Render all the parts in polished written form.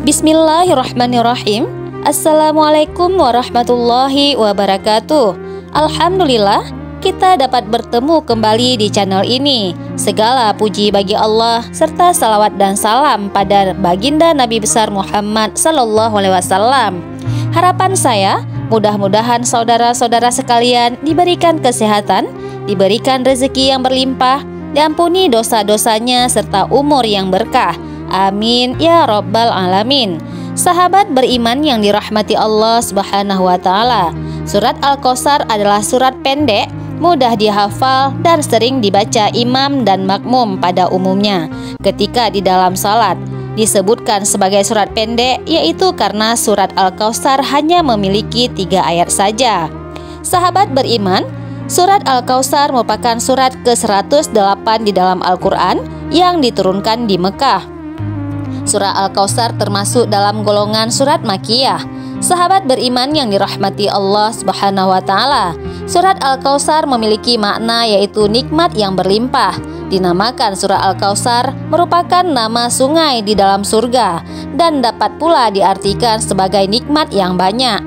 Bismillahirrahmanirrahim. Assalamualaikum warahmatullahi wabarakatuh. Alhamdulillah, kita dapat bertemu kembali di channel ini. Segala puji bagi Allah serta salawat dan salam pada baginda Nabi besar Muhammad sallallahu alaihi wasallam. Harapan saya, mudah-mudahan saudara-saudara sekalian diberikan kesehatan, diberikan rezeki yang berlimpah, diampuni dosa-dosanya serta umur yang berkah. Amin ya rabbal alamin. Sahabat beriman yang dirahmati Allah Subhanahu wa taala, surat Al-Kautsar adalah surat pendek, mudah dihafal dan sering dibaca imam dan makmum pada umumnya ketika di dalam salat. Disebutkan sebagai surat pendek yaitu karena surat Al-Kautsar hanya memiliki 3 ayat saja. Sahabat beriman, surat Al-Kautsar merupakan surat ke-108 di dalam Al-Quran yang diturunkan di Mekah. Surah Al-Kautsar termasuk dalam golongan surat Makkiyah. Sahabat beriman yang dirahmati Allah Subhanahu wa taala, surat Al-Kautsar memiliki makna yaitu nikmat yang berlimpah. Dinamakan surah Al-Kautsar merupakan nama sungai di dalam surga dan dapat pula diartikan sebagai nikmat yang banyak.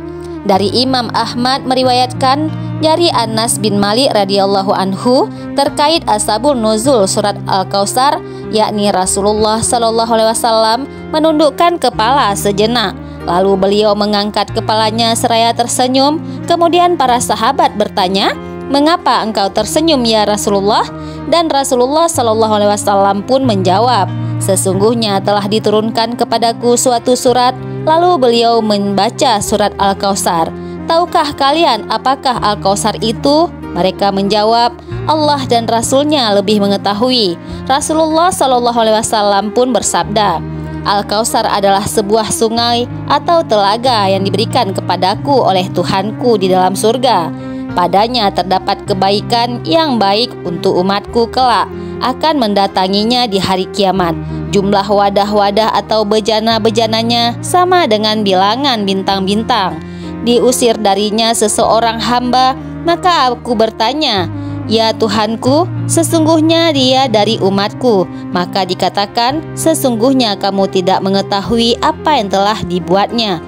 Dari Imam Ahmad meriwayatkan dari Anas bin Malik radhiyallahu anhu terkait asbabun nuzul surat Al-Kautsar, yakni Rasulullah sallallahu alaihi wasallam menundukkan kepala sejenak, lalu beliau mengangkat kepalanya seraya tersenyum. Kemudian para sahabat bertanya, "Mengapa engkau tersenyum ya Rasulullah?" Dan Rasulullah sallallahu alaihi wasallam pun menjawab, "Sesungguhnya telah diturunkan kepadaku suatu surat." Lalu beliau membaca surat Al-Kautsar. "Tahukah kalian apakah Al-Kautsar itu?" Mereka menjawab, "Allah dan Rasulnya lebih mengetahui." Rasulullah Shallallahu Alaihi Wasallam pun bersabda, "Al-Kautsar adalah sebuah sungai atau telaga yang diberikan kepadaku oleh Tuhanku di dalam surga. Padanya terdapat kebaikan yang baik untuk umatku kelak akan mendatanginya di hari kiamat. Jumlah wadah-wadah atau bejana-bejananya sama dengan bilangan bintang-bintang. Diusir darinya seseorang hamba, maka aku bertanya, 'Ya Tuhanku, sesungguhnya dia dari umatku.' Maka dikatakan, 'Sesungguhnya kamu tidak mengetahui apa yang telah dibuatnya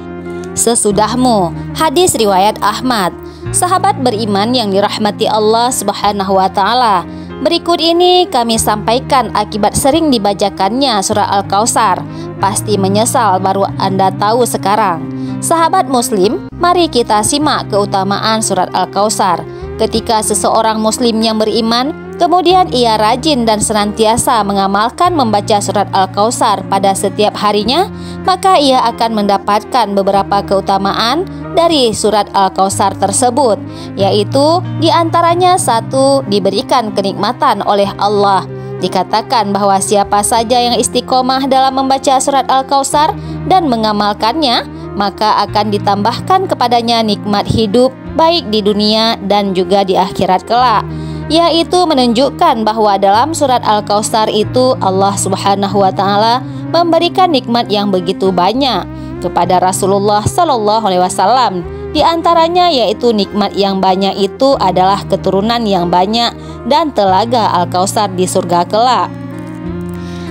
sesudahmu.'" Hadis riwayat Ahmad. Sahabat beriman yang dirahmati Allah Subhanahu wa taala, berikut ini kami sampaikan akibat sering dibacakannya surah Al-Kautsar. Pasti menyesal baru Anda tahu sekarang. Sahabat muslim, mari kita simak keutamaan surat Al-Kautsar. Ketika seseorang muslim yang beriman, kemudian ia rajin dan senantiasa mengamalkan membaca surat Al-Kautsar pada setiap harinya, maka ia akan mendapatkan beberapa keutamaan dari surat Al-Kautsar tersebut, yaitu diantaranya 1. Diberikan kenikmatan oleh Allah. Dikatakan bahwa siapa saja yang istiqomah dalam membaca surat Al-Kautsar dan mengamalkannya, maka akan ditambahkan kepadanya nikmat hidup baik di dunia dan juga di akhirat kelak. Yaitu menunjukkan bahwa dalam surat Al-Kautsar itu Allah Subhanahu wa taala memberikan nikmat yang begitu banyak kepada Rasulullah sallallahu alaihi wasallam. Di antaranya yaitu nikmat yang banyak itu adalah keturunan yang banyak dan telaga Al-Kautsar di surga kelak.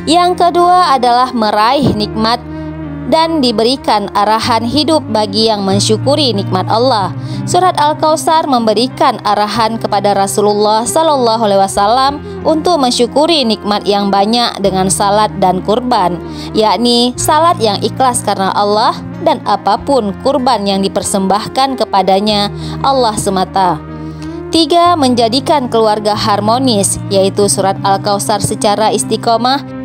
Yang kedua adalah meraih nikmat dan diberikan arahan hidup bagi yang mensyukuri nikmat Allah. Surat Al-Kautsar memberikan arahan kepada Rasulullah Sallallahu Alaihi Wasallam untuk mensyukuri nikmat yang banyak dengan salat dan kurban, yakni salat yang ikhlas karena Allah dan apapun kurban yang dipersembahkan kepadanya Allah semata. 3. Menjadikan keluarga harmonis, yaitu surat Al-Kautsar secara istiqomah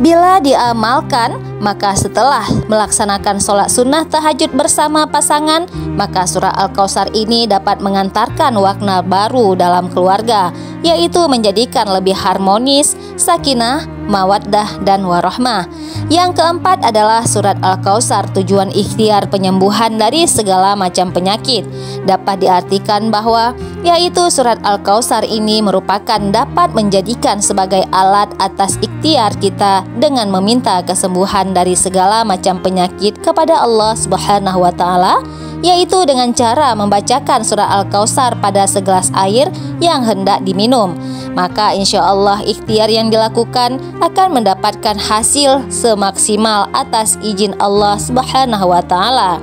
bila diamalkan, maka setelah melaksanakan sholat sunnah tahajud bersama pasangan, maka surah Al-Kautsar ini dapat mengantarkan warna baru dalam keluarga, yaitu menjadikan lebih harmonis, sakinah, mawaddah, dan warahmah. Yang keempat adalah surat Al-Kautsar tujuan ikhtiar penyembuhan dari segala macam penyakit. Dapat diartikan bahwa yaitu surat Al-Kautsar ini merupakan dapat menjadikan sebagai alat atas ikhtiar kita dengan meminta kesembuhan dari segala macam penyakit kepada Allah Subhanahu wa taala yaitu dengan cara membacakan surah Al-Kautsar pada segelas air yang hendak diminum. Maka insya Allah ikhtiar yang dilakukan akan mendapatkan hasil semaksimal atas izin Allah Subhanahu wa Ta'ala.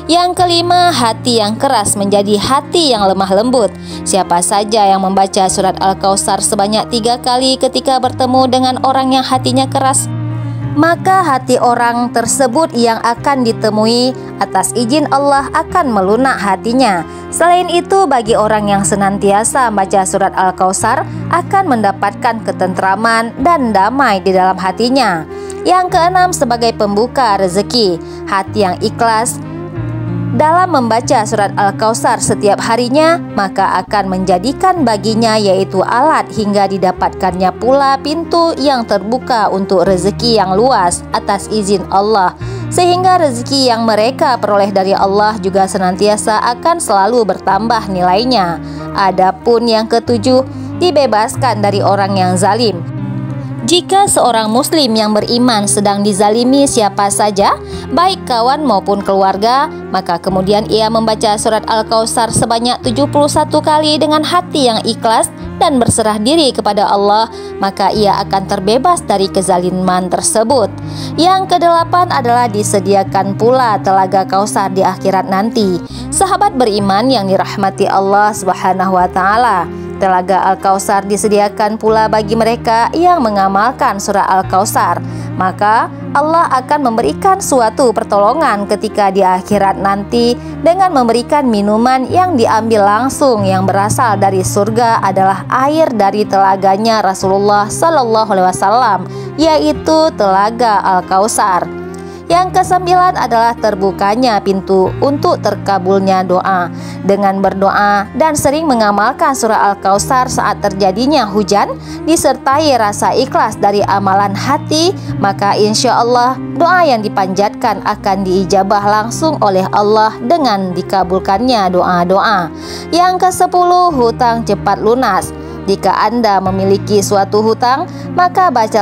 Yang kelima, hati yang keras menjadi hati yang lemah lembut. Siapa saja yang membaca surat Al-Kautsar sebanyak 3 kali ketika bertemu dengan orang yang hatinya keras, maka hati orang tersebut yang akan ditemui atas izin Allah akan melunak hatinya. Selain itu, bagi orang yang senantiasa membaca surat Al-Kautsar akan mendapatkan ketentraman dan damai di dalam hatinya. Yang keenam, sebagai pembuka rezeki, hati yang ikhlas dalam membaca surat Al-Kautsar setiap harinya, maka akan menjadikan baginya yaitu alat hingga didapatkannya pula pintu yang terbuka untuk rezeki yang luas atas izin Allah, sehingga rezeki yang mereka peroleh dari Allah juga senantiasa akan selalu bertambah nilainya. Adapun yang ketujuh, dibebaskan dari orang yang zalim. Jika seorang muslim yang beriman sedang dizalimi siapa saja, baik kawan maupun keluarga, maka kemudian ia membaca surat Al-Kautsar sebanyak 71 kali dengan hati yang ikhlas dan berserah diri kepada Allah, maka ia akan terbebas dari kezaliman tersebut. Yang kedelapan adalah disediakan pula telaga Kautsar di akhirat nanti. Sahabat beriman yang dirahmati Allah Subhanahu wa Ta'ala, telaga Al-Kautsar disediakan pula bagi mereka yang mengamalkan surah Al-Kautsar. Maka Allah akan memberikan suatu pertolongan ketika di akhirat nanti dengan memberikan minuman yang diambil langsung yang berasal dari surga adalah air dari telaganya Rasulullah Sallallahu Alaihi Wasallam, yaitu telaga Al-Kautsar. Yang kesembilan adalah terbukanya pintu untuk terkabulnya doa. Dengan berdoa dan sering mengamalkan surah Al-Kautsar saat terjadinya hujan, disertai rasa ikhlas dari amalan hati, maka insya Allah doa yang dipanjatkan akan diijabah langsung oleh Allah dengan dikabulkannya doa-doa. Yang ke-10, hutang cepat lunas. Jika Anda memiliki suatu hutang, maka baca